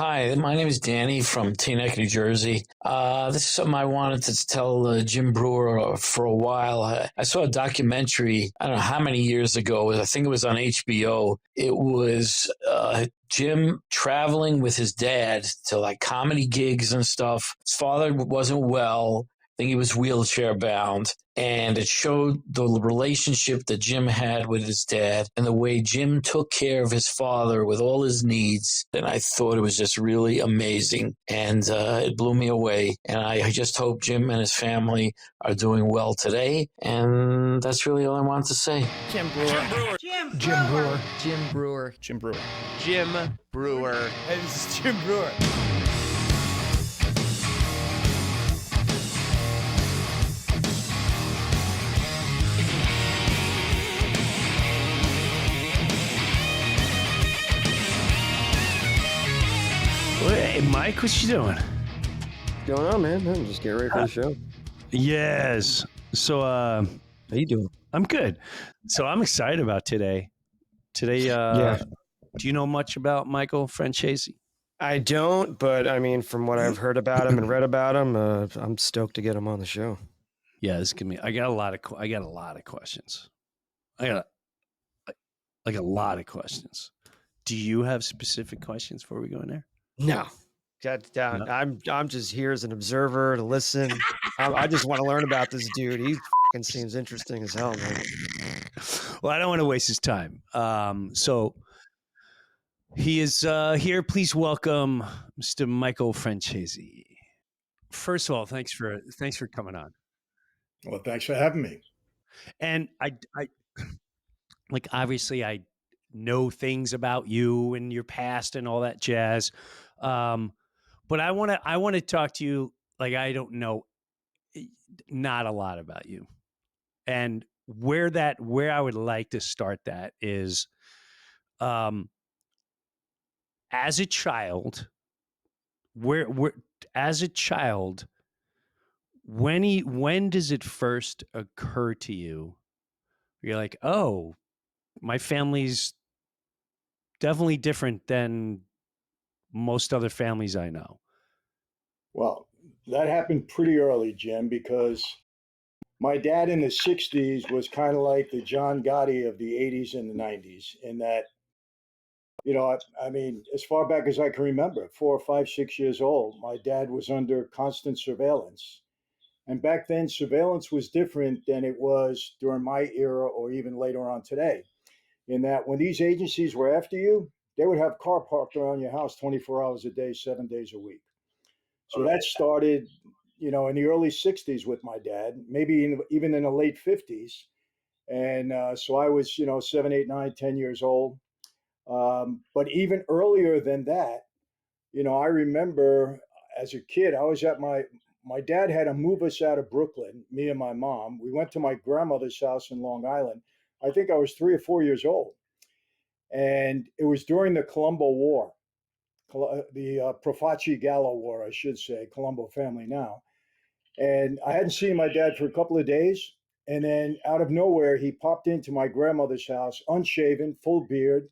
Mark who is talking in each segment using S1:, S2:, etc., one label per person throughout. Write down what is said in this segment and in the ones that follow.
S1: Hi, my name is Danny from Teaneck, New Jersey. This is something I wanted to tell Jim Breuer for a while. I saw a documentary, I don't know how many years ago. I think it was on HBO. It was Jim traveling with his dad to like comedy gigs and stuff. His father wasn't well. I think he was wheelchair bound. And it showed the relationship that Jim had with his dad and the way Jim took care of his father with all his needs. And I thought it was just really amazing. And it blew me away. And I just hope Jim and his family are doing well today. And that's really all I wanted to say.
S2: Jim Breuer.
S3: Jim Breuer.
S2: Jim Breuer.
S3: Jim Breuer.
S4: Jim Breuer.
S3: Hey, this is Jim Breuer.
S5: Hey, Mike, what you doing?
S6: What's going on, man? I'm just getting ready for the show.
S5: Yes. So,
S6: How you doing?
S5: I'm good. So I'm excited about today. Today, do you know much about Michael Franzese?
S6: I don't, but I mean, from what I've heard about him and read about him, I'm stoked to get him on the show.
S5: Yeah, this can be. I got a lot of questions. I got like a lot of questions. Do you have specific questions before we go in there?
S6: No.
S5: No?
S6: I'm just here as an observer to listen. I just want to learn about this dude. He fucking seems interesting as hell, man.
S5: Well, I don't want to waste his time. So he is here. Please welcome Mr. Michael Franzese. First of all, thanks for coming on.
S7: Well, thanks for having me.
S5: And I like, obviously I know things about you and your past and all that jazz. But I want to talk to you like I don't know not a lot about you. And where I would like to start that is as a child, when does it first occur to you? You're like, oh, my family's definitely different than most other families I know.
S7: Well, that happened pretty early, Jim, because my dad in the 60s was kind of like the John Gotti of the 80s and the 90s in that, I mean, as far back as I can remember, 4 or 5, 6 years old, my dad was under constant surveillance. And back then, surveillance was different than it was during my era or even later on today, in that when these agencies were after you, they would have car parked around your house 24 hours a day, 7 days a week. So that started, in the early 60s with my dad, maybe even in the late 50s. And so I was, 7, 8, 9, 10 years old. But even earlier than that, I remember as a kid, I was at my dad had to move us out of Brooklyn, me and my mom. We went to my grandmother's house in Long Island. I think I was 3 or 4 years old. And it was during the Colombo War, the Profaci Gallo War, I should say, Colombo family now. And I hadn't seen my dad for a couple of days. And then out of nowhere, he popped into my grandmother's house, unshaven, full beard.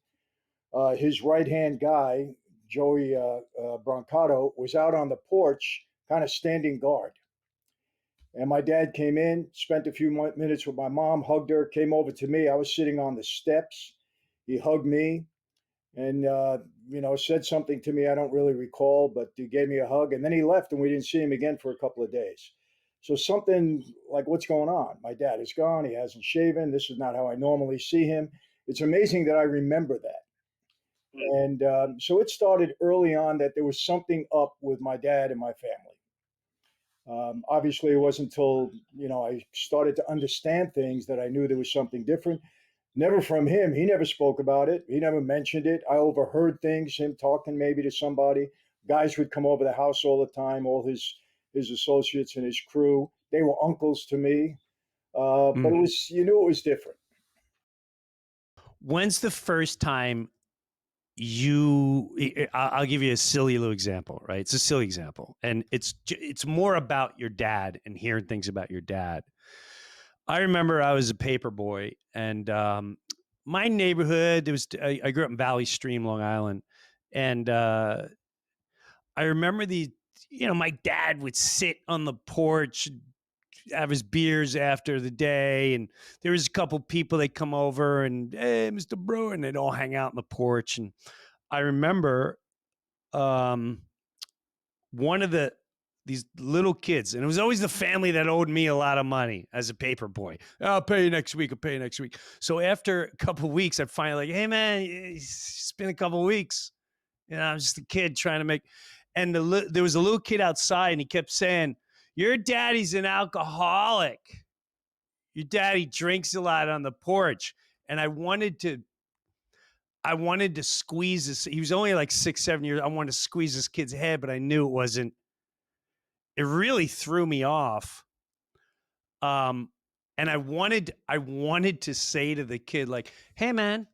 S7: His right-hand guy, Joey Brancato, was out on the porch, kind of standing guard. And my dad came in, spent a few minutes with my mom, hugged her, came over to me. I was sitting on the steps. He hugged me and, said something to me I don't really recall, but he gave me a hug. And then he left and we didn't see him again for a couple of days. So something like, what's going on? My dad is gone. He hasn't shaven. This is not how I normally see him. It's amazing that I remember that. And so it started early on that there was something up with my dad and my family. Obviously, it wasn't until, I started to understand things that I knew there was something different. Never from him. He never spoke about it. He never mentioned it. I overheard things, him talking maybe to somebody. Guys would come over the house all the time, all his associates and his crew. They were uncles to me. But it was, it was different.
S5: When's the first time I'll give you a silly little example, right? It's a silly example. And it's more about your dad and hearing things about your dad. I remember I was a paper boy and my neighborhood, I grew up in Valley Stream, Long Island. And I remember my dad would sit on the porch, have his beers after the day, and there was a couple people that come over and, hey, Mr. Breuer, and they'd all hang out on the porch. And I remember one of these little kids, and it was always the family that owed me a lot of money as a paper boy. I'll pay you next week. I'll pay you next week. So after a couple of weeks, I'd finally like, hey man, it's been a couple of weeks. I'm just a kid trying to make. And there was a little kid outside, and he kept saying, your daddy's an alcoholic. Your daddy drinks a lot on the porch. And I wanted to squeeze this. He was only like 6, 7 years. I wanted to squeeze this kid's head, but I knew it wasn't. It really threw me off. And I wanted to say to the kid, like, hey man,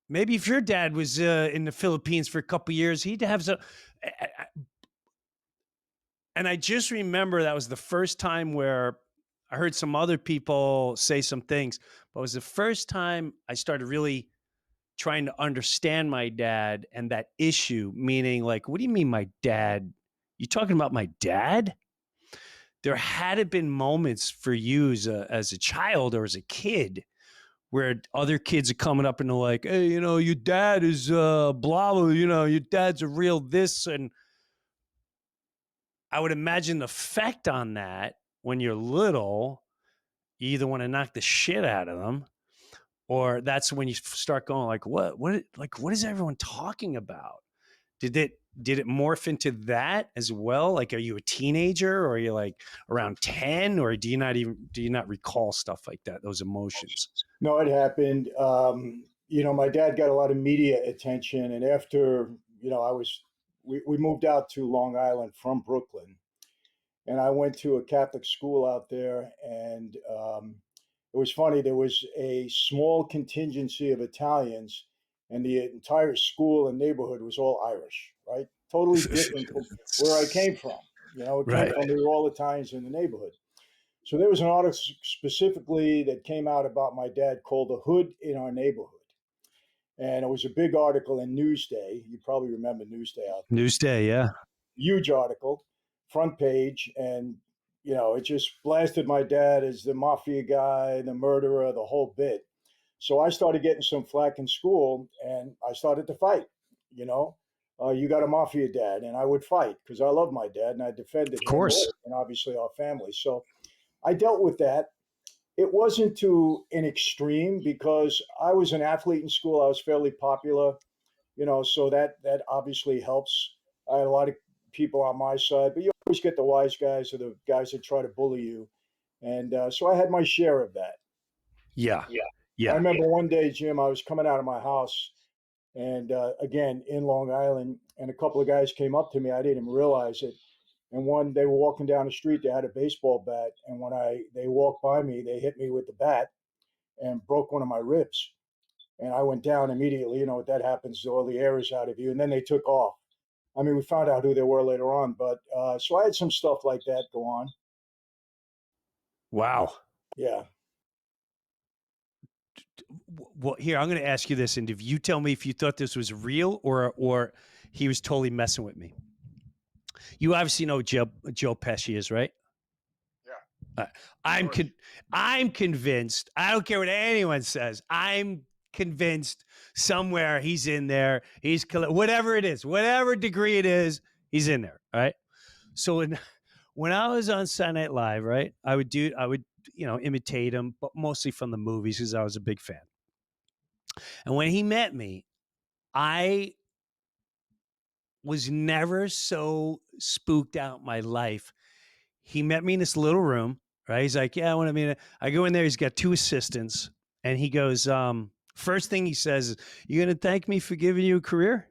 S5: maybe if your dad was in the Philippines for a couple of years, he'd have some. And I just remember that was the first time where I heard some other people say some things, but it was the first time I started really trying to understand my dad and that issue, meaning like, what do you mean my dad? You talking about my dad? There hadn't been moments for you as a child or as a kid where other kids are coming up and they're like, hey, your dad is blah, blah, your dad's a real this. And I would imagine the effect on that when you're little, you either want to knock the shit out of them, or that's when you start going like, what is everyone talking about? Did it morph into that as well? Like, are you a teenager, or are you like around 10, or do you not recall stuff like that, those emotions?
S7: No, it happened. My dad got a lot of media attention, and after, we moved out to Long Island from Brooklyn, and I went to a Catholic school out there, and it was funny. There was a small contingency of Italians, and the entire school and neighborhood was all Irish, right? Totally different from where I came from. We were all Italians in the neighborhood. So there was an article specifically that came out about my dad called "The Hood in Our Neighborhood." And it was a big article in Newsday. You probably remember Newsday out there.
S5: Newsday, yeah.
S7: Huge article, front page. And, it just blasted my dad as the mafia guy, the murderer, the whole bit. So I started getting some flack in school, and I started to fight. You got a mafia dad, and I would fight because I love my dad and I defended him, and obviously our family. So I dealt with that. It wasn't to an extreme because I was an athlete in school. I was fairly popular, so that obviously helps. I had a lot of people on my side, but you always get the wise guys or the guys that try to bully you. And so I had my share of that.
S5: Yeah.
S7: I remember one day, Jim, I was coming out of my house, and again, in Long Island, and a couple of guys came up to me. I didn't even realize it. And they were walking down the street, they had a baseball bat. And when they walked by me, they hit me with the bat and broke one of my ribs. And I went down immediately. You know what that happens, all the air is out of you. And then they took off. I mean, we found out who they were later on. But so I had some stuff like that go on.
S5: Wow.
S7: Yeah.
S5: Well, here, I'm going to ask you this. And if you tell me if you thought this was real or he was totally messing with me. You obviously know Joe Pesci is, right?
S7: Yeah.
S5: I'm convinced. I don't care what anyone says. I'm convinced somewhere he's in there. He's whatever it is, whatever degree it is, he's in there. Right. So when I was on Saturday Night Live, right, I would imitate him, but mostly from the movies because I was a big fan. And when he met me, I was never so spooked out in my life. He met me in this little room, right? He's like, yeah, I want to meet. I go in there. He's got 2 assistants. And he goes, first thing he says is, you going to thank me for giving you a career?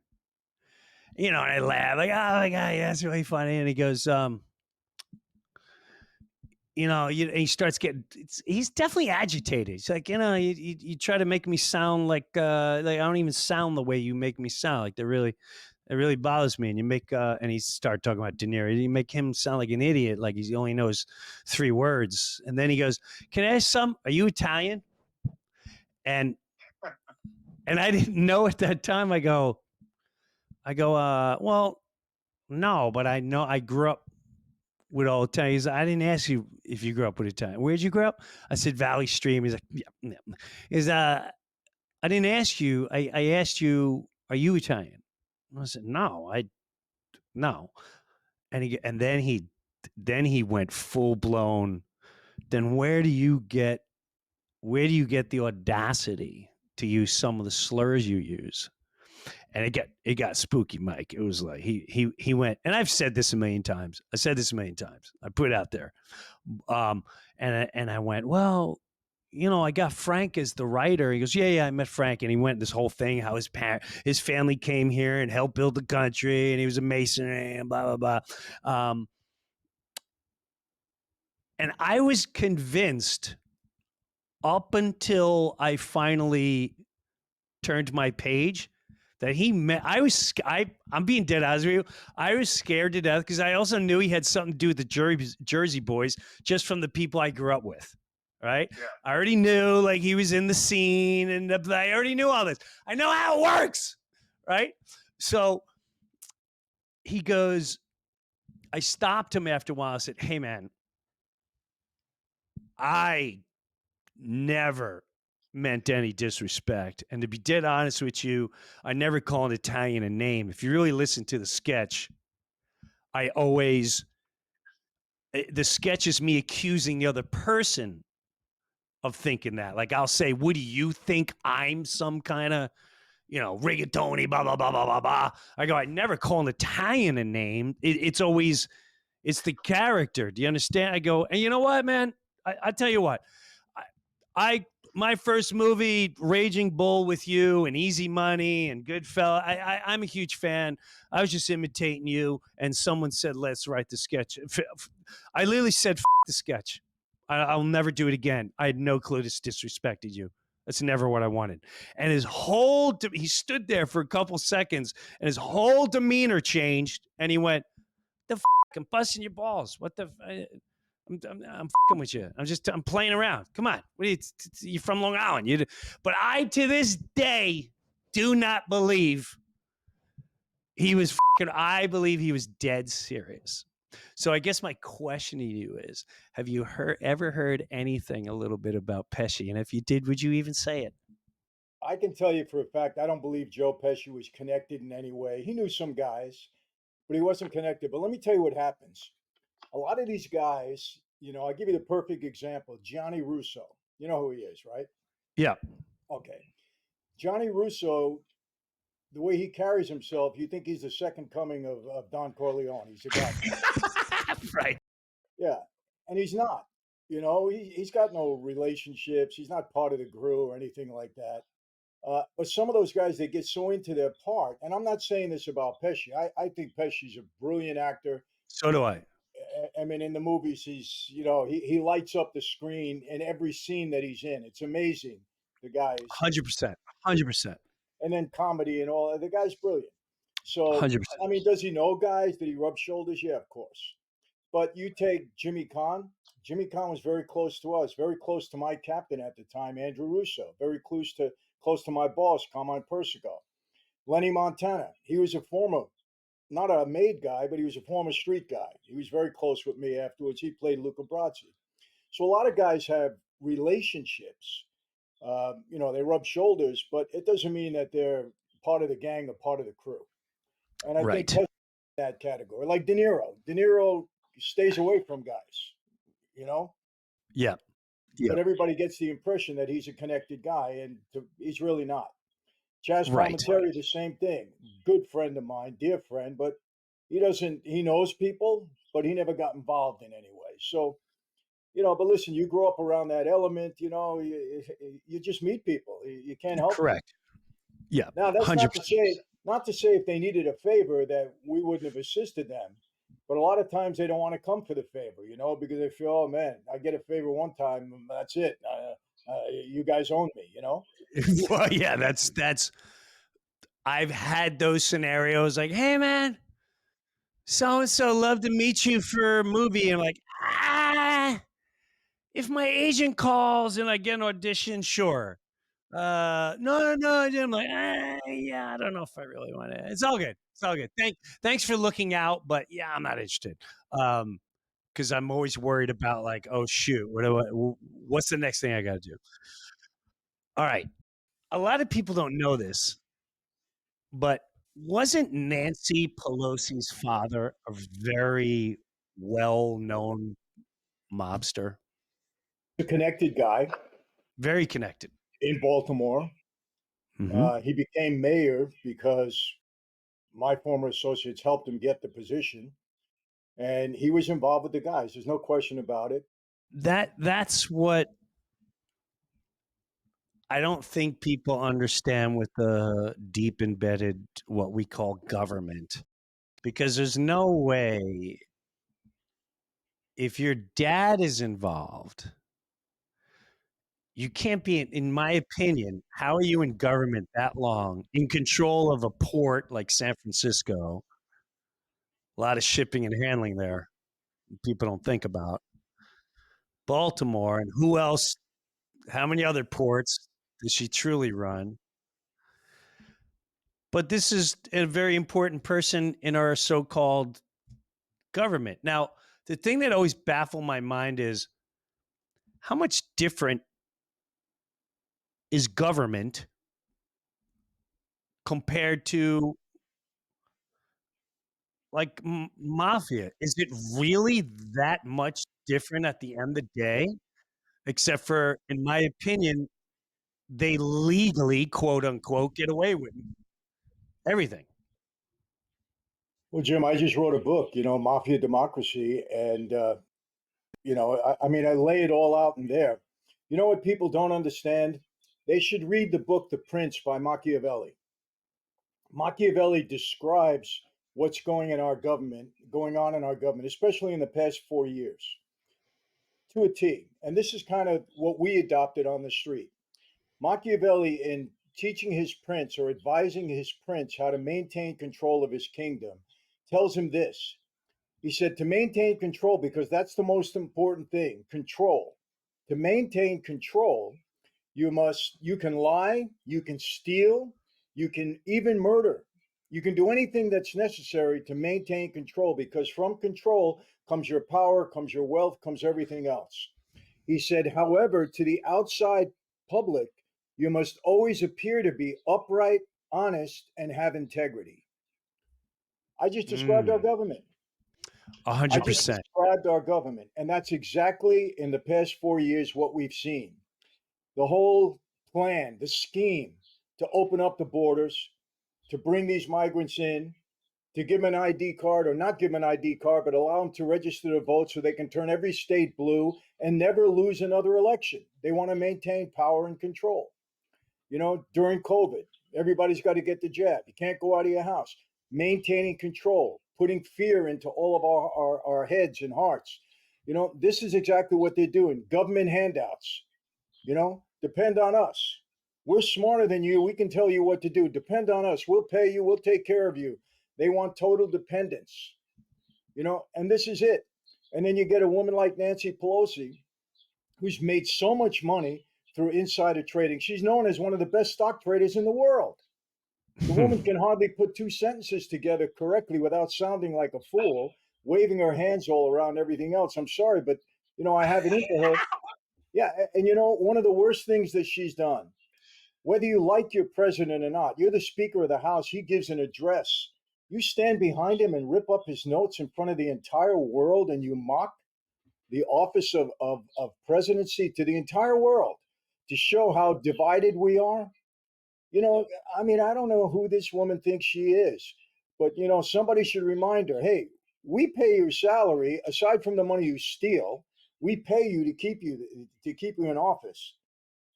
S5: And I laugh like, oh my God, yeah, that's really funny. And he goes, he starts getting, he's definitely agitated. He's like, you try to make me sound like I don't even sound the way you make me sound. Like it really bothers me. And you make, and he started talking about De Niro. You make him sound like an idiot. Like he only knows 3 words. And then he goes, can I ask are you Italian? And I didn't know at that time. I go, well, no, but I know I grew up with all Italians. I didn't ask you if you grew up with Italian. Where'd you grow up? I said Valley Stream. He's like, yeah. I didn't ask you. I asked you, are you Italian? I said, no, no. And then he went full blown. Then where do you get the audacity to use some of the slurs you use? And it got spooky, Mike. It was like he went, and I've said this a million times. I put it out there. And I went, well, I got Frank as the writer. He goes, yeah, I met Frank. And he went this whole thing, how his family came here and helped build the country, and he was a masonry and blah, blah, blah. And I was convinced up until I finally turned my page that I'm being dead honest with you. I was scared to death because I also knew he had something to do with the Jersey Boys just from the people I grew up with. Right. Yeah. I already knew like he was in the scene and I already knew all this. I know how it works. Right. So he goes, I stopped him after a while. I said, hey, man, I never meant any disrespect. And to be dead honest with you, I never call an Italian a name. If you really listen to the sketch, the sketch is me accusing the other person of thinking that. Like I'll say, what do you think I'm some kind of, rigatoni, blah, blah, blah, blah, blah, blah. I go, I never call an Italian a name. It's the character. Do you understand? I go, and you know what, man? I tell you what, my first movie, Raging Bull with you and Easy Money and Goodfella, I'm a huge fan. I was just imitating you, and someone said, let's write the sketch. I literally said, the sketch. I'll never do it again. I had no clue this disrespected you. That's never what I wanted. And he stood there for a couple seconds, and his whole demeanor changed, and he went, I'm busting your balls. What the I'm fucking with you. I'm playing around. Come on. What are you're from Long Island. But I, to this day, do not believe I believe he was dead serious. So I guess my question to you is, have you ever heard anything a little bit about Pesci? And if you did, would you even say it?
S7: I can tell you for a fact, I don't believe Joe Pesci was connected in any way. He knew some guys, but he wasn't connected. But let me tell you what happens. A lot of these guys, I'll give you the perfect example. Johnny Russo. You know who he is, right?
S5: Yeah.
S7: Okay. Johnny Russo, the way he carries himself, you think he's the second coming of Don Corleone. He's a guy.
S5: Right.
S7: Yeah. And he's not. He's got no relationships. He's not part of the crew or anything like that. But some of those guys, they get so into their part. And I'm not saying this about Pesci. I think Pesci's a brilliant actor.
S5: So do I.
S7: I mean, in the movies, he lights up the screen in every scene that he's in. It's amazing. The guy is
S5: 100%.
S7: And then comedy and all. The guy's brilliant. So,
S5: 100%.
S7: I mean, does he know guys? Did he rub shoulders? Yeah, of course. But you take Jimmy Kahn. Jimmy Kahn was very close to us, very close to my captain at the time, Andrew Russo, very close to my boss, Carmine Persico. Lenny Montana. He was a former, not a made guy, but he was a former street guy. He was very close with me afterwards. He played Luca Brasi. So a lot of guys have relationships. They rub shoulders, but it doesn't mean that they're part of the gang or part of the crew. And I think Pesci in that category, like De Niro. De Niro stays away from guys,
S5: Yeah.
S7: But everybody gets the impression that he's a connected guy, and he's really not. Chaz Palminteri, the same thing. Good friend of mine, dear friend, but he knows people, but he never got involved in any way. So, but listen, you grow up around that element, you just meet people. You can't help
S5: Correct.
S7: It.
S5: Yeah.
S7: Now, that's
S5: 100%.
S7: not to say if they needed a favor that we wouldn't have assisted them. But a lot of times they don't want to come for the favor, because they feel, oh, man, I get a favor one time, that's it. You guys own me,
S5: Well, yeah, that's. I've had those scenarios like, hey, man, so-and-so love to meet you for a movie. And like, if my agent calls and I get an audition, sure. no. I'm like, yeah, I don't know if I really want to. It's all good. It's all good. Thanks for looking out, but yeah, I'm not interested. Because I'm always worried about like, oh shoot, what's the next thing I got to do? All right, a lot of people don't know this, but wasn't Nancy Pelosi's father a very well-known mobster?
S7: A connected guy
S5: Very connected.
S7: in Baltimore.
S5: Mm-hmm.
S7: He became mayor because my former associates helped him get the position, and he was involved with the guys. There's no question about it.
S5: That's what I don't think people understand with the deep embedded what we call government, because there's no way if your dad is involved, you can't be, in my opinion, how are you in government that long, in control of a port like San Francisco? A lot of shipping and handling there, people don't think about. Baltimore, and who else? How many other ports does she truly run? But this is a very important person in our so-called government. Now, the thing that always baffled my mind is how much different is government compared to like mafia? Is it really that much different at the end of the day? Except for, in my opinion, they legally, quote unquote, get away with everything.
S7: Well, Jim, I just wrote a book, Mafia Democracy, and I mean, I lay it all out in there. You know what people don't understand? They should read the book The Prince by Machiavelli. Machiavelli describes what's going on in our government, especially in the past 4 years, to a T. And this is kind of what we adopted on the street. Machiavelli, in teaching his prince or advising his prince how to maintain control of his kingdom, tells him this. He said, to maintain control, because that's the most important thing, control. To maintain control, you can lie, you can steal, you can even murder. You can do anything that's necessary to maintain control, because from control comes your power, comes your wealth, comes everything else. He said, however, to the outside public, you must always appear to be upright, honest, and have integrity. I just described our government. I just
S5: 100%.
S7: described our government. And that's exactly in the past 4 years what we've seen. The whole plan, the scheme to open up the borders, to bring these migrants in, to give them an ID card or not give them an ID card, but allow them to register to vote so they can turn every state blue and never lose another election. They want to maintain power and control. During COVID, everybody's got to get the jab. You can't go out of your house. Maintaining control, putting fear into all of our heads and hearts. This is exactly what they're doing. Government handouts, depend on us. We're smarter than you. We can tell you what to do. Depend on us. We'll pay you. We'll take care of you. They want total dependence, and this is it. And then you get a woman like Nancy Pelosi, who's made so much money through insider trading. She's known as one of the best stock traders in the world. The woman can hardly put two sentences together correctly without sounding like a fool, waving her hands all around everything else. I'm sorry, but I have it into her. Yeah, and one of the worst things that she's done, whether you like your president or not, you're the Speaker of the House, he gives an address. You stand behind him and rip up his notes in front of the entire world, and you mock the office of presidency to the entire world to show how divided we are. I mean, I don't know who this woman thinks she is, but somebody should remind her, hey, we pay your salary aside from the money you steal. We pay you to keep you in office.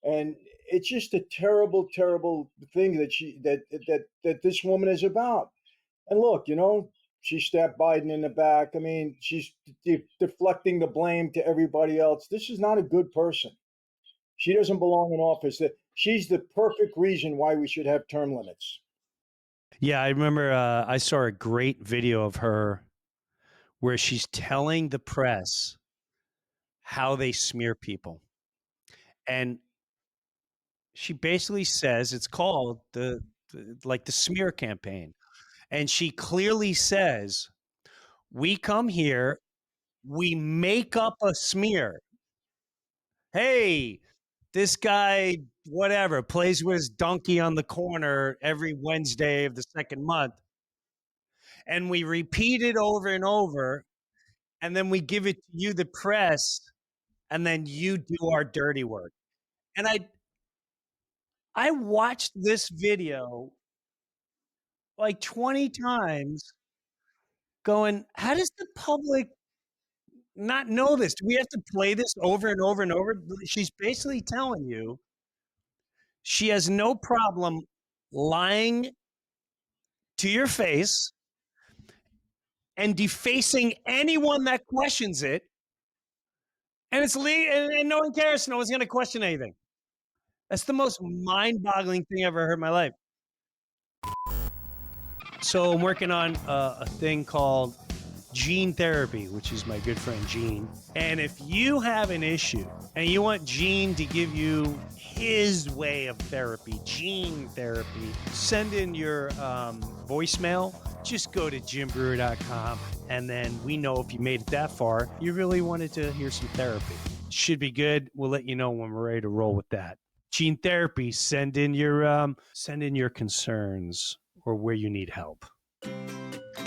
S7: And it's just a terrible, terrible thing that this woman is about. And look, she stabbed Biden in the back. I mean, she's deflecting the blame to everybody else. This is not a good person. She doesn't belong in office. She's the perfect reason why we should have term limits.
S5: Yeah, I remember I saw a great video of her where she's telling the press how they smear people. And she basically says it's called the smear campaign. And she clearly says, we come here, we make up a smear. Hey, this guy, whatever, plays with his donkey on the corner every Wednesday of the second month. And we repeat it over and over. And then we give it to you, the press, and then you do our dirty work. And I watched this video like 20 times going, how does the public not know this? Do we have to play this over and over and over? She's basically telling you she has no problem lying to your face and defacing anyone that questions it. And it's and no one cares. No one's going to question anything. That's the most mind-boggling thing I've ever heard in my life. So I'm working on a thing called gene therapy, which is my good friend Gene. And if you have an issue and you want Gene to give you his way of therapy, gene therapy, send in your voicemail. Just go to jimbrewer.com, and then we know if you made it that far, you really wanted to hear some therapy. Should be good. We'll let you know when we're ready to roll with that. Gene therapy. Send in your concerns or where you need help.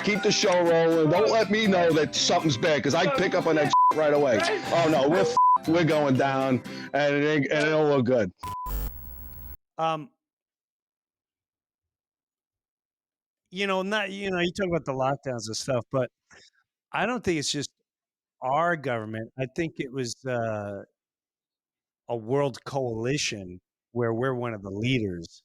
S8: Keep the show rolling. Don't let me know that something's bad, because I pick up on that right away. Oh no, we're going down, and it'll look good.
S5: You talk about the lockdowns and stuff, but I don't think it's just our government. I think it was a world coalition where we're one of the leaders.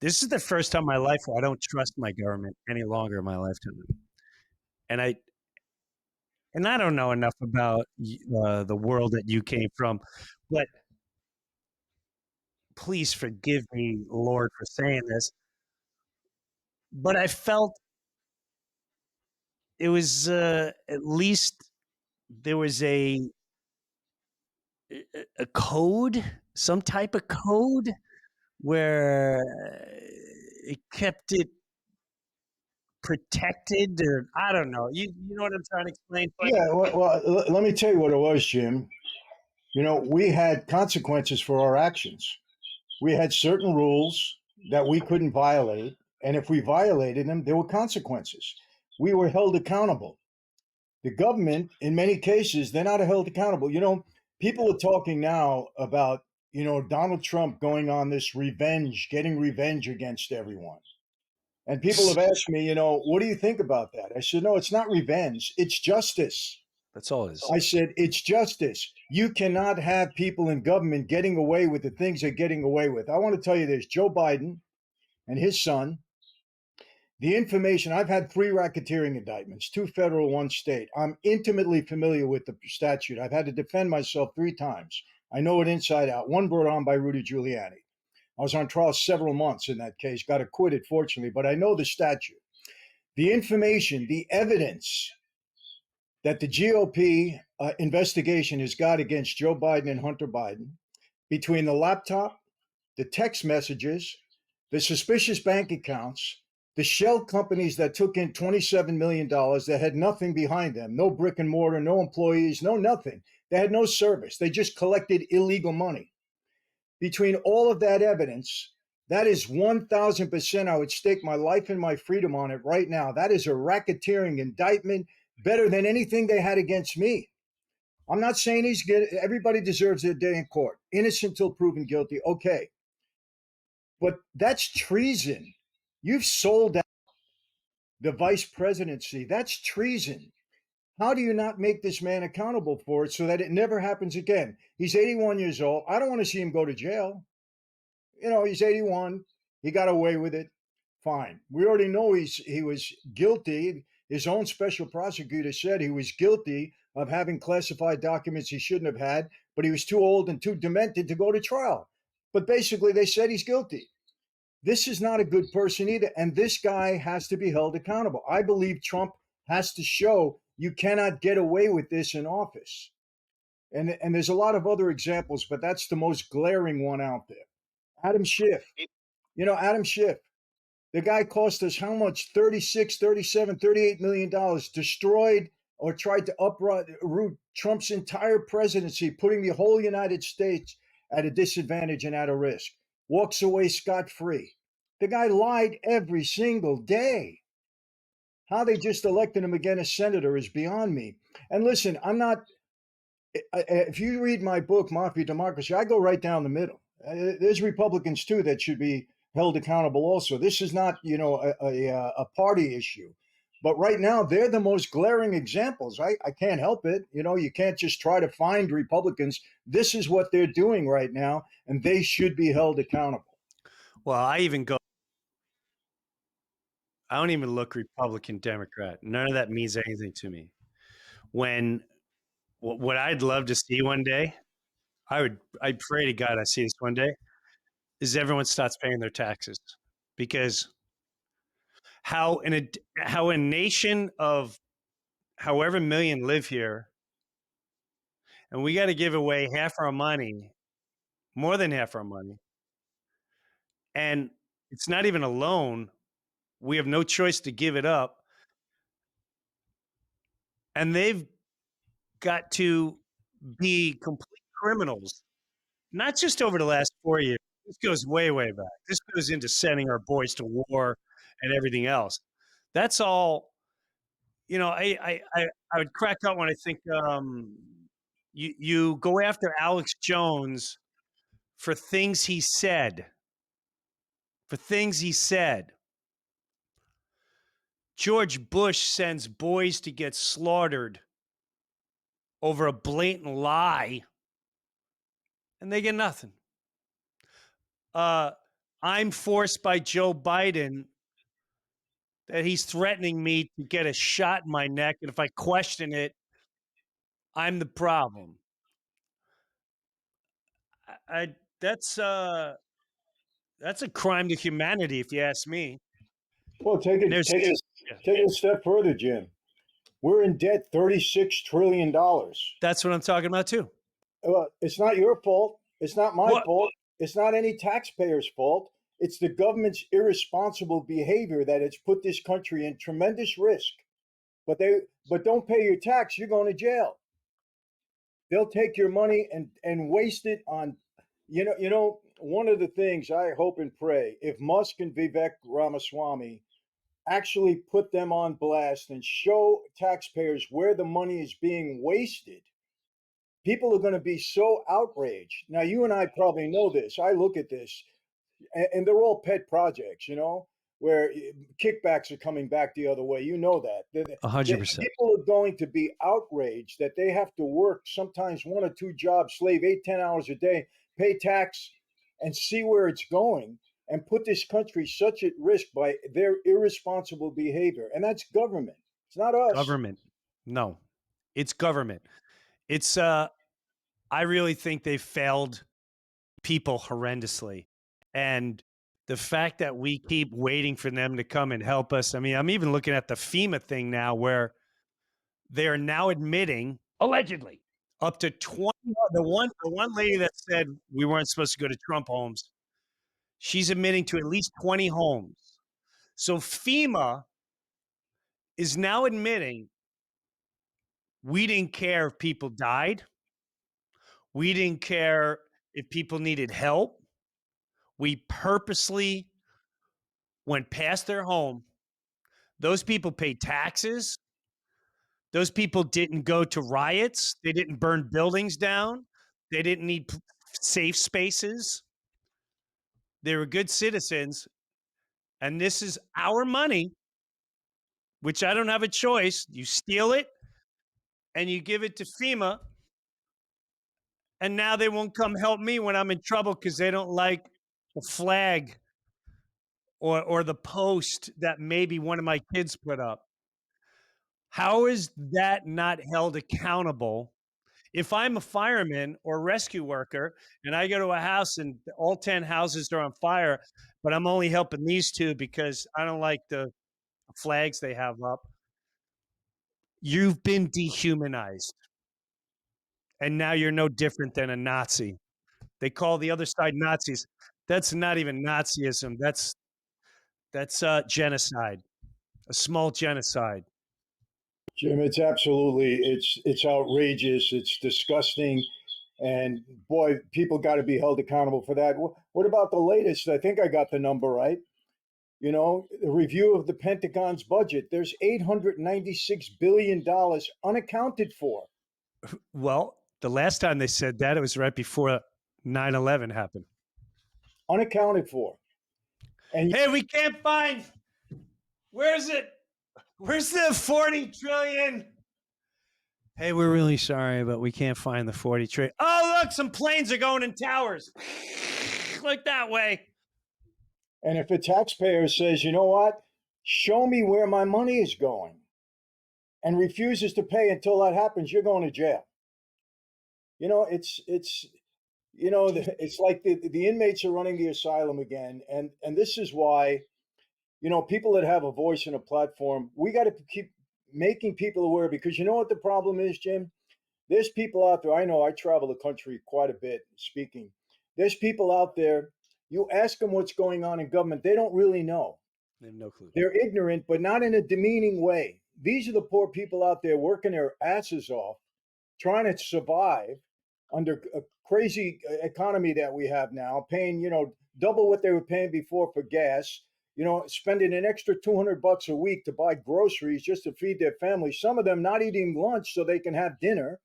S5: This is the first time in my life where I don't trust my government any longer in my lifetime. And I don't know enough about the world that you came from, but please forgive me, Lord, for saying this. But I felt it was at least there was a code, some type of code where it kept it protected, or I don't know. You know what I'm trying to explain?
S7: Yeah, well, let me tell you what it was, Jim. We had consequences for our actions. We had certain rules that we couldn't violate, and if we violated them, there were consequences. We were held accountable. The government, in many cases, they're not held accountable. People are talking now about, Donald Trump going on this getting revenge against everyone. And people have asked me, what do you think about that? I said, no, it's not revenge. It's justice.
S5: That's all it is.
S7: I said, it's justice. You cannot have people in government getting away with the things they're getting away with. I want to tell you this, Joe Biden and his son, the information, I've had 3 racketeering indictments, 2 federal, 1 state. I'm intimately familiar with the statute. I've had to defend myself 3 times. I know it inside out. One brought on by Rudy Giuliani. I was on trial several months in that case, got acquitted, fortunately, but I know the statute. The information, the evidence that the GOP investigation has got against Joe Biden and Hunter Biden, between the laptop, the text messages, the suspicious bank accounts, the shell companies that took in $27 million that had nothing behind them, no brick and mortar, no employees, no nothing. They had no service. They just collected illegal money. Between all of that evidence, that is 1,000%. I would stake my life and my freedom on it right now. That is a racketeering indictment, better than anything they had against me. I'm not saying he's good. Everybody deserves their day in court. Innocent till proven guilty. Okay. But that's treason. You've sold out the vice presidency. That's treason. How do you not make this man accountable for it so that it never happens again? He's 81 years old. I don't want to see him go to jail. He's 81. He got away with it. Fine. We already know he was guilty. His own special prosecutor said he was guilty of having classified documents he shouldn't have had, but he was too old and too demented to go to trial. But basically, they said he's guilty. This is not a good person either. And this guy has to be held accountable. I believe Trump has to show you cannot get away with this in office. And there's a lot of other examples, but that's the most glaring one out there. Adam Schiff. Adam Schiff. The guy cost us how much? 36, 37, 38 million dollars. Destroyed or tried to uproot Trump's entire presidency, putting the whole United States at a disadvantage and at a risk. Walks away scot-free. The guy lied every single day. How they just elected him again as senator is beyond me. And listen, I'm not. If you read my book, Mafia Democracy, I go right down the middle. There's Republicans too that should be held accountable also. This is not, a party issue. But right now, they're the most glaring examples. I can't help it. You can't just try to find Republicans. This is what they're doing right now, and they should be held accountable.
S5: Well, I don't even look Republican, Democrat. None of that means anything to me. What I'd love to see one day, I'd pray to God I see this one day, is everyone starts paying their taxes. Because how a nation of however million live here, and we got to give away half our money, more than half our money, and it's not even a loan. We have no choice to give it up. And they've got to be complete criminals, not just over the last 4 years. This goes way, way back. This goes into sending our boys to war and everything else. That's all. I would crack up when I think you go after Alex Jones for things he said. For things he said. George Bush sends boys to get slaughtered over a blatant lie, and they get nothing. I'm forced by Joe Biden that he's threatening me to get a shot in my neck, and if I question it, I'm the problem. That's a crime to humanity, if you ask me.
S7: Well, take it a step further, Jim. We're in debt $36 trillion.
S5: That's what I'm talking about too.
S7: It's not your fault. It's not my fault. It's not any taxpayer's fault. It's the government's irresponsible behavior that has put this country in tremendous risk. But don't pay your tax, you're going to jail. They'll take your money and waste it on, one of the things I hope and pray, if Musk and Vivek Ramaswamy actually put them on blast and show taxpayers where the money is being wasted, people are going to be so outraged. Now, you and I probably know this. I look at this, and they're all pet projects, where kickbacks are coming back the other way. You know that.
S5: 100%.
S7: People are going to be outraged that they have to work sometimes 1 or 2 jobs, slave 8-10 hours a day, pay tax, and see where it's going, and put this country such at risk by their irresponsible behavior. And that's government. It's not us.
S5: Government. No, it's government. It's I really think they failed people horrendously. And the fact that we keep waiting for them to come and help us. I mean, I'm even looking at the FEMA thing now, where they are now admitting, allegedly, up to 20. The one lady that said we weren't supposed to go to Trump homes, she's admitting to at least 20 homes. So FEMA is now admitting we didn't care if people died. We didn't care if people needed help. We purposely went past their home. Those people paid taxes. Those people didn't go to riots. They didn't burn buildings down. They didn't need safe spaces. They were good citizens. And this is our money, which I don't have a choice. You steal it and you give it to FEMA. And now they won't come help me when I'm in trouble because they don't like the flag or the post that maybe one of my kids put up. How is that not held accountable? If I'm a fireman or rescue worker and I go to a house and all 10 houses are on fire, but I'm only helping these 2 because I don't like the flags they have up, you've been dehumanized. And now you're no different than a Nazi. They call the other side Nazis. That's not even Nazism. That's genocide, a small genocide.
S7: Jim, it's absolutely, it's outrageous. It's disgusting. And boy, people got to be held accountable for that. What about the latest? I think I got the number right. You know, the review of the Pentagon's budget, there's $896 billion unaccounted for.
S5: Well, the last time they said that, it was right before 9/11 happened.
S7: Unaccounted for. And
S5: Hey, we can't find. Where's it? Where's the 40 trillion? Hey, we're really sorry, but we can't find the 40 trillion. Oh, look, some planes are going in towers. Look that way.
S7: And if a taxpayer says, you know what, show me where my money is going, and refuses to pay until that happens, you're going to jail. You know, it's like the inmates are running the asylum again, and this is why, you know, people that have a voice and a platform, we got to keep making people aware, because you know what the problem is, Jim? There's people out there. I know I travel the country quite a bit speaking. There's people out there. You ask them what's going on in government, they don't really know.
S5: They have no clue.
S7: They're ignorant, but not in a demeaning way. These are the poor people out there working their asses off, trying to survive under a crazy economy that we have now, paying, you know, double what they were paying before for gas, you know, spending an extra $200 a week to buy groceries just to feed their family. Some of them not eating lunch so they can have dinner,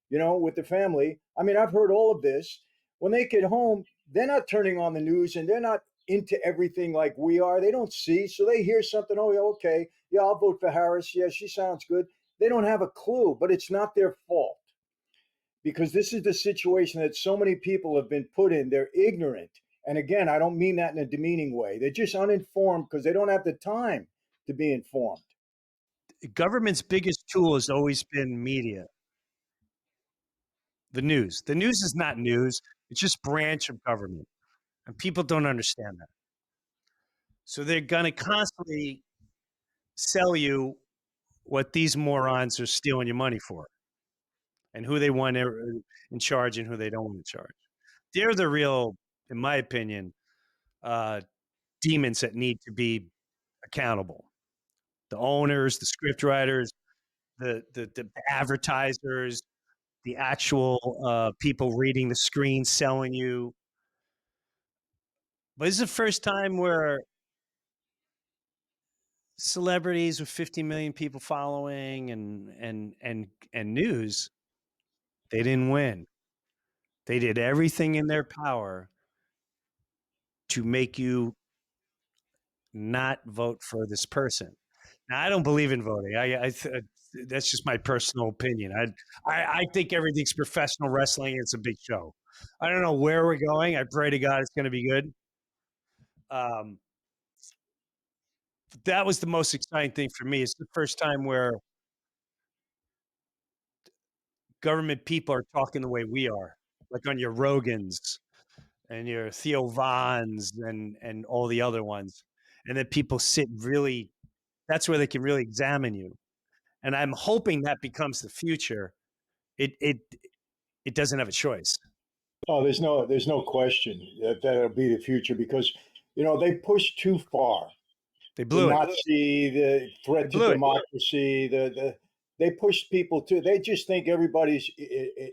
S7: you know, with the family. I mean, I've heard all of this. When they get home, they're not turning on the news, and they're not into everything like we are. They don't see. So they hear something. Oh, yeah, okay. Yeah, I'll vote for Harris. Yeah, she sounds good. They don't have a clue, but it's not their fault, because this is the situation that so many people have been put in. They're ignorant. And again, I don't mean that in a demeaning way. They're just uninformed because they don't have the time to be informed.
S5: Government's biggest tool has always been media. The news. The news is not news. It's just branch of government. And people don't understand that. So they're going to constantly sell you what these morons are stealing your money for, and who they want in charge and who they don't want in charge. They're the real, in my opinion, demons that need to be accountable. The owners, the script writers, the advertisers, the actual people reading the screen, selling you. But this is the first time where celebrities with 50 million people following and news, they didn't win. They did everything in their power to make you not vote for this person. Now, I don't believe in voting. That's just my personal opinion. I think everything's professional wrestling. It's a big show. I don't know where we're going. I pray to God it's going to be good. That was the most exciting thing for me. It's the first time where government people are talking the way we are, like on your Rogans and your Theo Vons and all the other ones. And then people sit really, that's where they can really examine you. And I'm hoping that becomes the future. It doesn't have a choice.
S7: Oh, there's no question that that'll be the future, because, you know, they pushed too far.
S5: They blew
S7: the
S5: it.
S7: Nazi, the threat to democracy, they push people to. They just think everybody's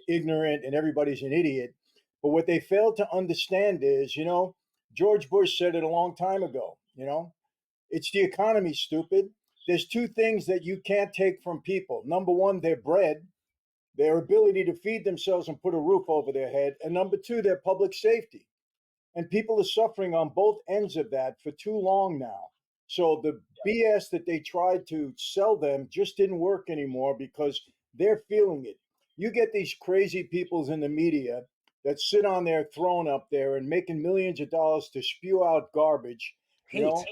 S7: ignorant and everybody's an idiot. But what they failed to understand is, you know, George Bush said it a long time ago. You know, it's the economy, stupid. There's two things that you can't take from people. Number one, their bread, their ability to feed themselves and put a roof over their head, and number two, their public safety. And people are suffering on both ends of that for too long now. So the BS that they tried to sell them just didn't work anymore, because they're feeling it. You get these crazy peoples in the media that sit on their throne up there and making millions of dollars to spew out garbage, you know,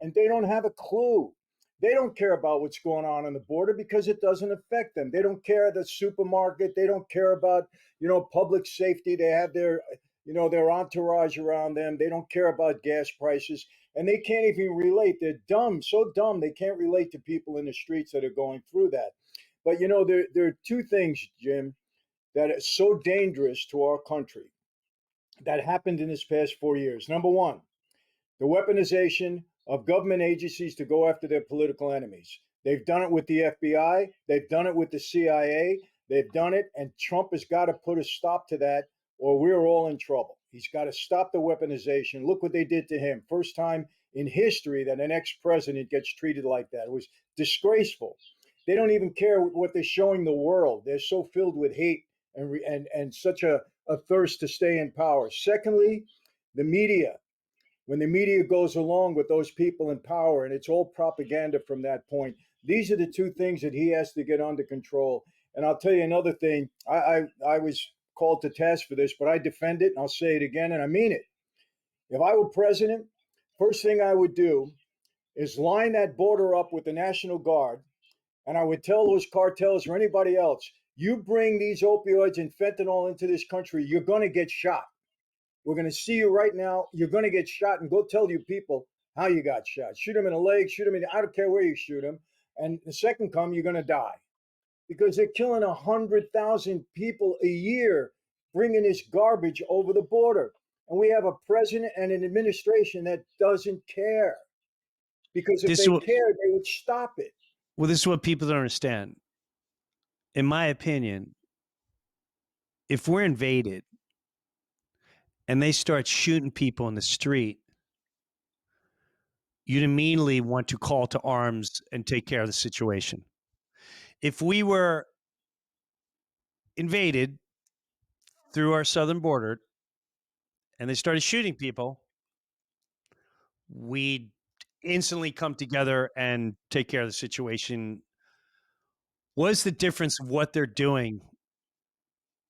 S7: and they don't have a clue. They don't care about what's going on the border because it doesn't affect them. They don't care the supermarket. They don't care about, you know, public safety. They have their, you know, their entourage around them. They don't care about gas prices, and they can't even relate. They're dumb, so dumb they can't relate to people in the streets that are going through that. But, you know, there are two things, Jim. that is so dangerous to our country that happened in this past 4 years. Number one, the weaponization of government agencies to go after their political enemies. They've done it with the FBI. They've done it with the CIA. They've done it, and Trump has got to put a stop to that, or we're all in trouble. He's got to stop the weaponization. Look what they did to him. First time in history that an ex-president gets treated like that. It was disgraceful. They don't even care what they're showing the world. They're so filled with hate and such a thirst to stay in power. Secondly, the media. When the media goes along with those people in power, and it's all propaganda from that point, these are the two things that he has to get under control. And I'll tell you another thing. I was called to task for this, but I defend it, and I'll say it again, and I mean it. If I were president, first thing I would do is line that border up with the National Guard, and I would tell those cartels or anybody else, you bring these opioids and fentanyl into this country, you're going to get shot. We're going to see you right now. You're going to get shot, and go tell you people how you got shot. Shoot them in the leg, shoot them in I don't care where you shoot them. And the second come, you're going to die, because they're killing 100,000 people a year bringing this garbage over the border. And we have a president and an administration that doesn't care, because if they cared, they would stop it.
S5: Well, this is what people don't understand. In my opinion, if we're invaded and they start shooting people in the street, you'd immediately want to call to arms and take care of the situation. If we were invaded through our southern border and they started shooting people, we'd instantly come together and take care of the situation. What is the difference of what they're doing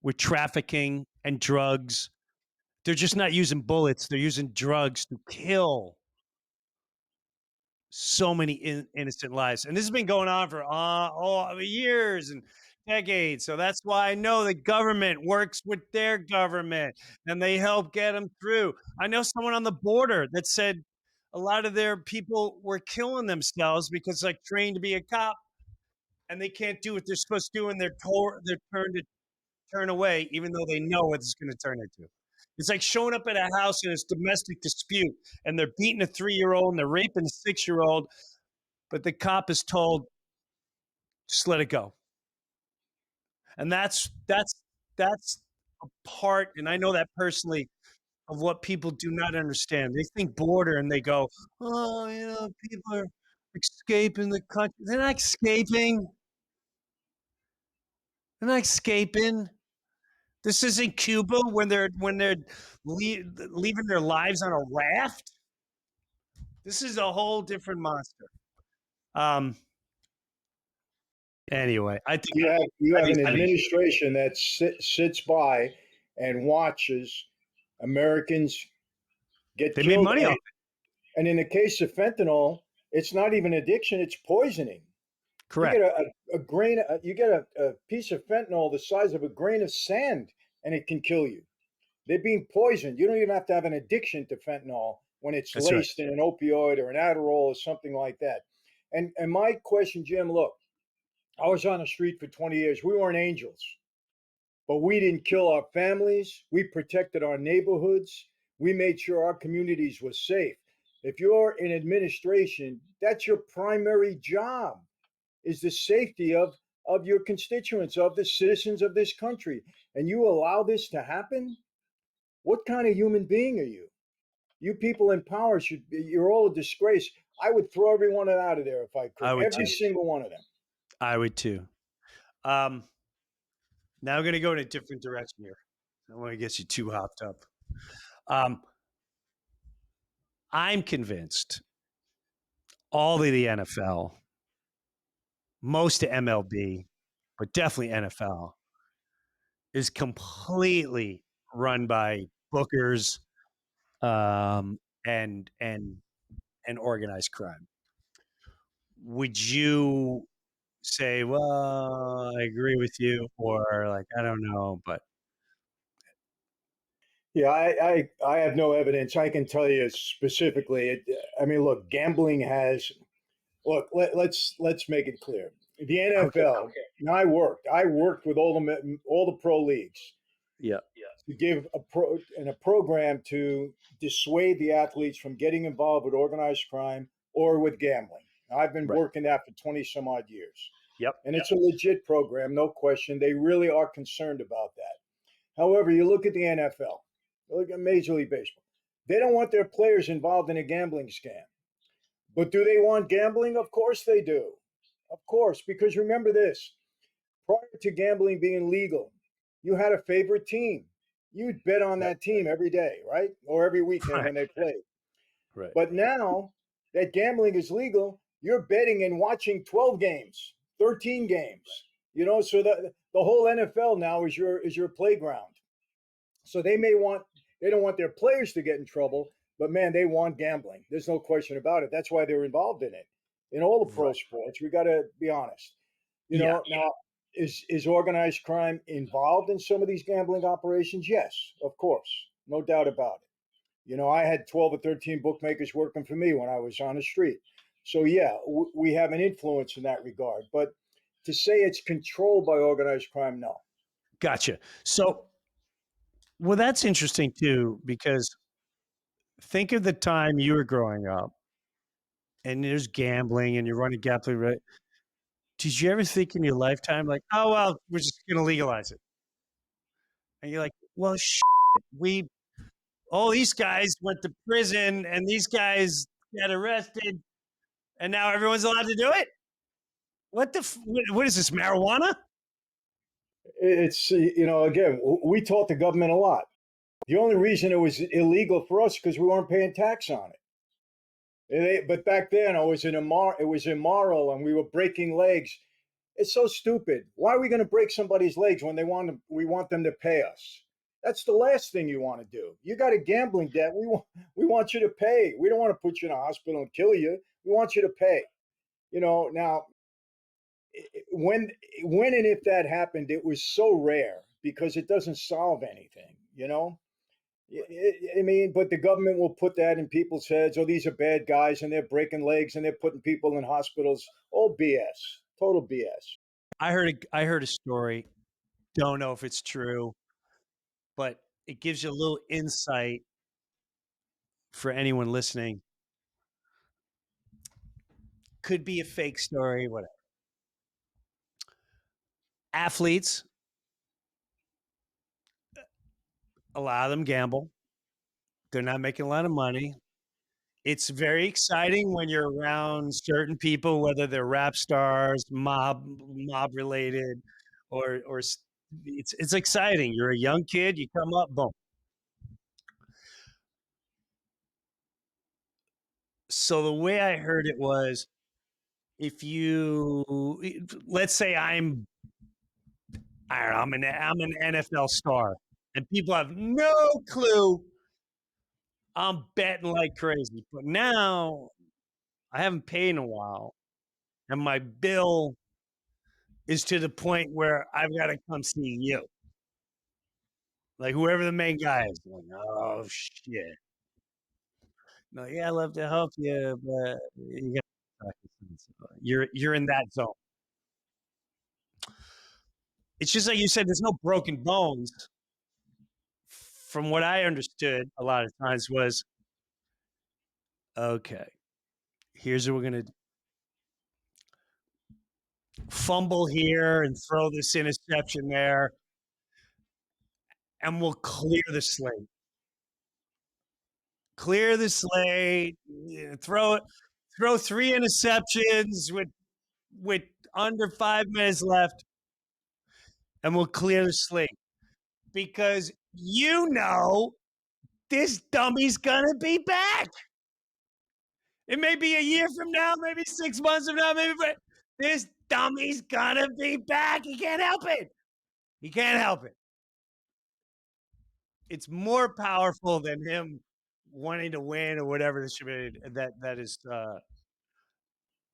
S5: with trafficking and drugs? They're just not using bullets. They're using drugs to kill so many innocent lives. And this has been going on for years and decades. So that's why I know the government works with their government and they help get them through. I know someone on the border that said a lot of their people were killing themselves because like trained to be a cop and they can't do what they're supposed to do, and they're turned to turn away, even though they know what it's going to turn into. It's like showing up at a house in a domestic dispute, and they're beating a 3-year-old and they're raping a 6-year-old, but the cop is told, just let it go. And that's a part, and I know that personally, of what people do not understand. They think border and they go, oh, people are escaping the country. They're not escaping. They're not escaping. This isn't Cuba when they're leaving their lives on a raft. This is a whole different monster. Anyway, I think
S7: you have an administration that sits by and watches Americans get killed.
S5: They made money off it.
S7: And in the case of fentanyl, it's not even addiction; it's poisoning.
S5: Correct.
S7: You get you get a piece of fentanyl the size of a grain of sand, and it can kill you. They're being poisoned. You don't even have to have an addiction to fentanyl when it's laced in an opioid or an Adderall or something like that. And my question, Jim, look, I was on the street for 20 years. We weren't angels, but we didn't kill our families. We protected our neighborhoods. We made sure our communities were safe. If you're in administration, that's your primary job, is the safety of your constituents, of the citizens of this country. And you allow this to happen? What kind of human being are you? You people in power you're all a disgrace. I would throw everyone out of there if I could. Every single one of them.
S5: I would too. Now I'm going to go in a different direction here. I don't want to get you too hopped up. I'm convinced all of the NFL, most of MLB, but definitely NFL, is completely run by bookers and organized crime. Would you say, well, I agree with you, or like, I don't know, but
S7: yeah, I have no evidence. I can tell you specifically. I mean, look, gambling has. Look, let's make it clear. The NFL Now I worked with all the pro leagues.
S5: Yeah.
S7: To give a program to dissuade the athletes from getting involved with organized crime or with gambling. Now, I've been working that for 20 some odd years.
S5: Yep.
S7: And it's a legit program, no question. They really are concerned about that. However, you look at the NFL, look at Major League Baseball. They don't want their players involved in a gambling scam. But do they want gambling? Of course they do. Of course, because remember this, prior to gambling being legal, you had a favorite team. You'd bet on that team every day, right? Or every weekend when they played.
S5: Right.
S7: But now that gambling is legal, you're betting and watching 12 games, 13 games. You know, so the whole NFL now is your playground. So they don't want their players to get in trouble, but man, they want gambling. There's no question about it. That's why they're involved in it. In all the pro sports, we got to be honest. You know, now is organized crime involved in some of these gambling operations? Yes, of course, no doubt about it. You know, I had 12 or 13 bookmakers working for me when I was on the street. So yeah, we have an influence in that regard. But to say it's controlled by organized crime, no.
S5: Gotcha. So, well, that's interesting too, because think of the time you were growing up and there's gambling and you're running gambling, right? Did you ever think in your lifetime, like, oh, well, we're just going to legalize it? And you're like, well, all these guys went to prison and these guys got arrested and now everyone's allowed to do it? What is this, marijuana?
S7: It's, you know, again, we taught the government a lot. The only reason it was illegal for us because we weren't paying tax on it. But back then, it was immoral, and we were breaking legs. It's so stupid. Why are we going to break somebody's legs when we want them to pay us? That's the last thing you want to do. You got a gambling debt. We want you to pay. We don't want to put you in a hospital and kill you. We want you to pay. You know, now when and if that happened, it was so rare because it doesn't solve anything. You know, I mean, but the government will put that in people's heads. Oh, these are bad guys, and they're breaking legs, and they're putting people in hospitals. All BS, total BS.
S5: I heard a story. Don't know if it's true, but it gives you a little insight for anyone listening. Could be a fake story, whatever. Athletes, a lot of them gamble. They're not making a lot of money. It's very exciting when you're around certain people, whether they're rap stars, mob related, or it's exciting. You're a young kid, you come up, boom. So the way I heard it was, if you, let's say I don't know, I'm an NFL star, and people have no clue. I'm betting like crazy, but now I haven't paid in a while, and my bill is to the point where I've got to come see you, like whoever the main guy is. Like, oh shit! No, yeah, I love to help you, but you're in that zone. It's just like you said. There's no broken bones. From what I understood, a lot of times was, okay, here's what we're gonna do. Fumble here and throw this interception there, and we'll clear the slate. Clear the slate. Throw 3 interceptions with under 5 minutes left, and we'll clear the slate. Because this dummy's gonna be back. It may be a year from now, maybe 6 months from now, but this dummy's gonna be back. He can't help it. He can't help it. It's more powerful than him wanting to win or whatever this should be. That is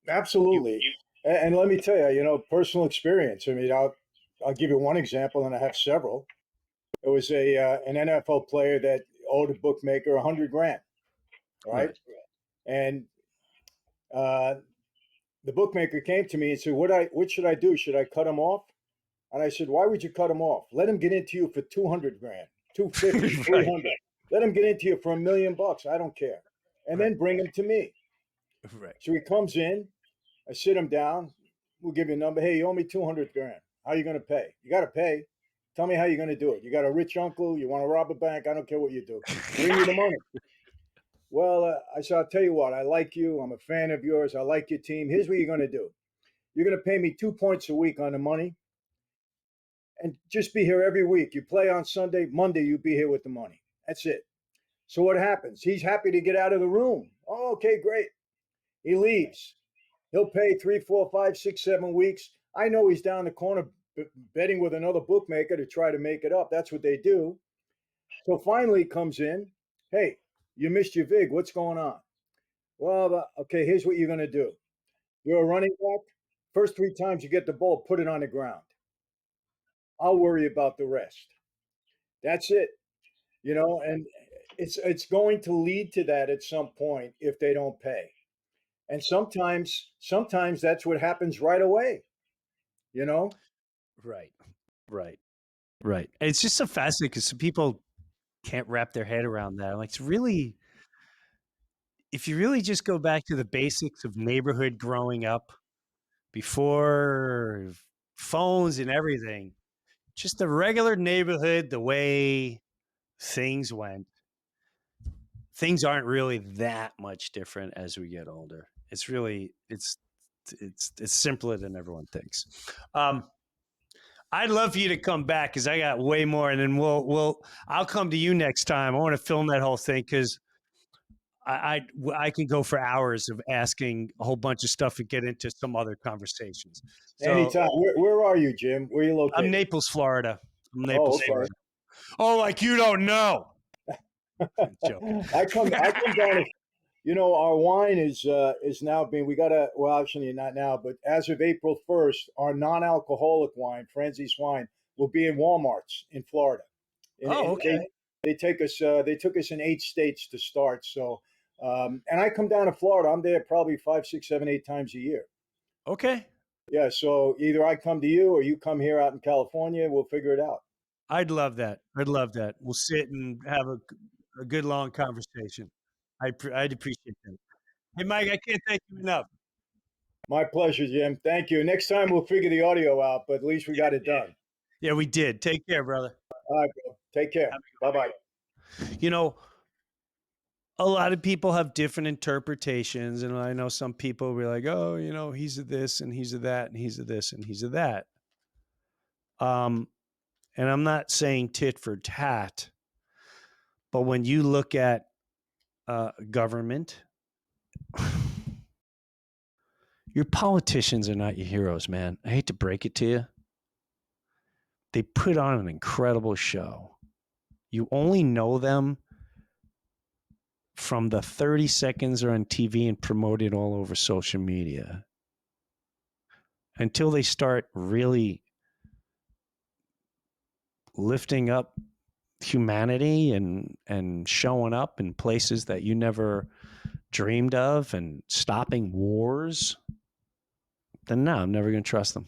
S7: Absolutely. And let me tell you, you know, personal experience. I mean, I'll give you one example, and I have several. It was an NFL player that owed a bookmaker $100,000, right? And the bookmaker came to me and said, what should I do? Should I cut him off? And I said, why would you cut him off? Let him get into you for 200 grand, 250,
S5: Right.
S7: 300. Let him get into you for $1 million. I don't care. And then bring him to me.
S5: Right.
S7: So he comes in, I sit him down. We'll give you a number. Hey, you owe me 200 grand. How are you going to pay? You got to pay. Tell me how you're going to do it. You got a rich uncle. You want to rob a bank. I don't care what you do. Bring me the money. Well, I said, I'll tell you what. I like you. I'm a fan of yours. I like your team. Here's what you're going to do. You're going to pay me 2 points a week on the money and just be here every week. You play on Sunday. Monday, you be here with the money. That's it. So what happens? He's happy to get out of the room. Oh, okay, great. He leaves. He'll pay 3, 4, 5, 6, 7 weeks. I know he's down the corner betting with another bookmaker to try to make it up. That's what they do. So finally he comes in. Hey, you missed your vig. What's going on? Well, okay, here's what you're going to do. You're a running back. First 3 times you get the ball, put it on the ground. I'll worry about the rest. That's it. You know, and it's going to lead to that at some point if they don't pay. And sometimes that's what happens right away. You know?
S5: Right. It's just so fascinating because some people can't wrap their head around that. Like, it's really, if you really just go back to the basics of neighborhood growing up before phones and everything, just the regular neighborhood, the way things went, things aren't really that much different as we get older. It's really, it's simpler than everyone thinks. I'd love for you to come back because I got way more, and then I'll come to you next time. I want to film that whole thing because I can go for hours of asking a whole bunch of stuff and get into some other conversations. So,
S7: anytime. Where are you, Jim? Where are you located?
S5: I'm Naples, Florida.
S7: Okay.
S5: Florida. Oh, like you don't know.
S7: I come down. You know, our wine is now being. We got well, actually not now, but as of April 1st, our non-alcoholic wine, Franzese wine, will be in Walmarts in Florida. And,
S5: okay.
S7: They take us. They took us in 8 states to start. So, and I come down to Florida. I'm there probably 5, 6, 7, 8 times a year.
S5: Okay.
S7: Yeah. So either I come to you or you come here out in California. We'll figure it out.
S5: I'd love that. We'll sit and have a good long conversation. I'd appreciate that. Hey, Mike, I can't thank you enough.
S7: My pleasure, Jim. Thank you. Next time we'll figure the audio out, but at least we got it done.
S5: Yeah, we did. Take care, brother.
S7: All right, bro. Take care. Bye-bye.
S5: You know, a lot of people have different interpretations, and I know some people will be like, oh, you know, he's a this and he's a that and he's a this and he's a that. And I'm not saying tit for tat, but when you look at government, your politicians are not your heroes, man. I hate to break it to you. They put on an incredible show. You only know them from the 30 seconds they're on TV and promoted all over social media until they start really lifting up humanity and showing up in places that you never dreamed of and stopping wars. Then no, I'm never going to trust them.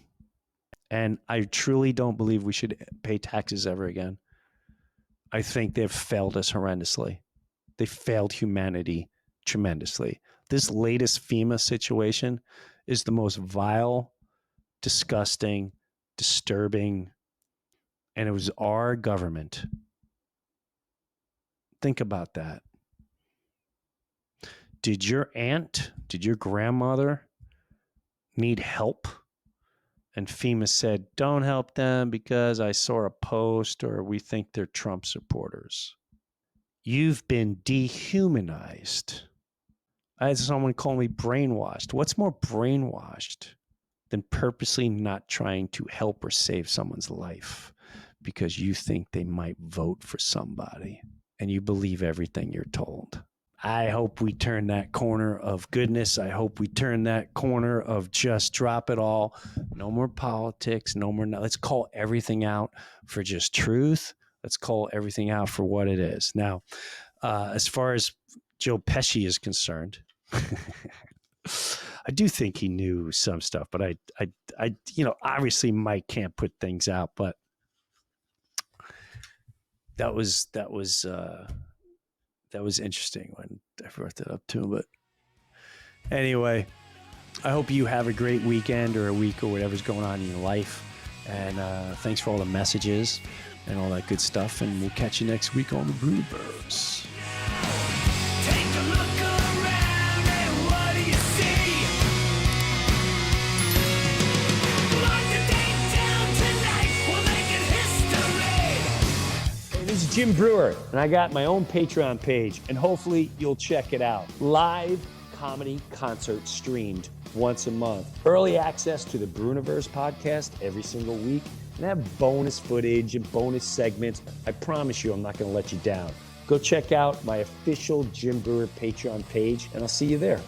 S5: And I truly don't believe we should pay taxes ever again. I think they've failed us horrendously. They failed humanity tremendously. This latest FEMA situation is the most vile, disgusting, disturbing, and it was our government. Think about that. Did your aunt, did your grandmother need help? And FEMA said, don't help them because I saw a post or we think they're Trump supporters. You've been dehumanized. I had someone call me brainwashed. What's more brainwashed than purposely not trying to help or save someone's life because you think they might vote for somebody and you believe everything you're told? I hope we turn that corner of goodness. I hope we turn that corner of just drop it all. No more politics. No more. Let's call everything out for just truth. Let's call everything out for what it is. Now, as far as Joe Pesci is concerned, I do think he knew some stuff, but I, obviously Mike can't put things out, but that was interesting when I brought that up to him. But anyway, I hope you have a great weekend or a week or whatever's going on in your life. And thanks for all the messages and all that good stuff. And we'll catch you next week on the Breuniverse.
S9: Take a look around and what do you see? Lock the date down tonight, we're making history.
S5: Hey, this is Jim Breuer, and I got my own Patreon page, and hopefully you'll check it out. Live comedy concert streamed once a month. Early access to the Breuniverse podcast every single week, and have bonus footage and bonus segments. I promise you I'm not going to let you down. Go check out my official Jim Breuer Patreon page, and I'll see you there.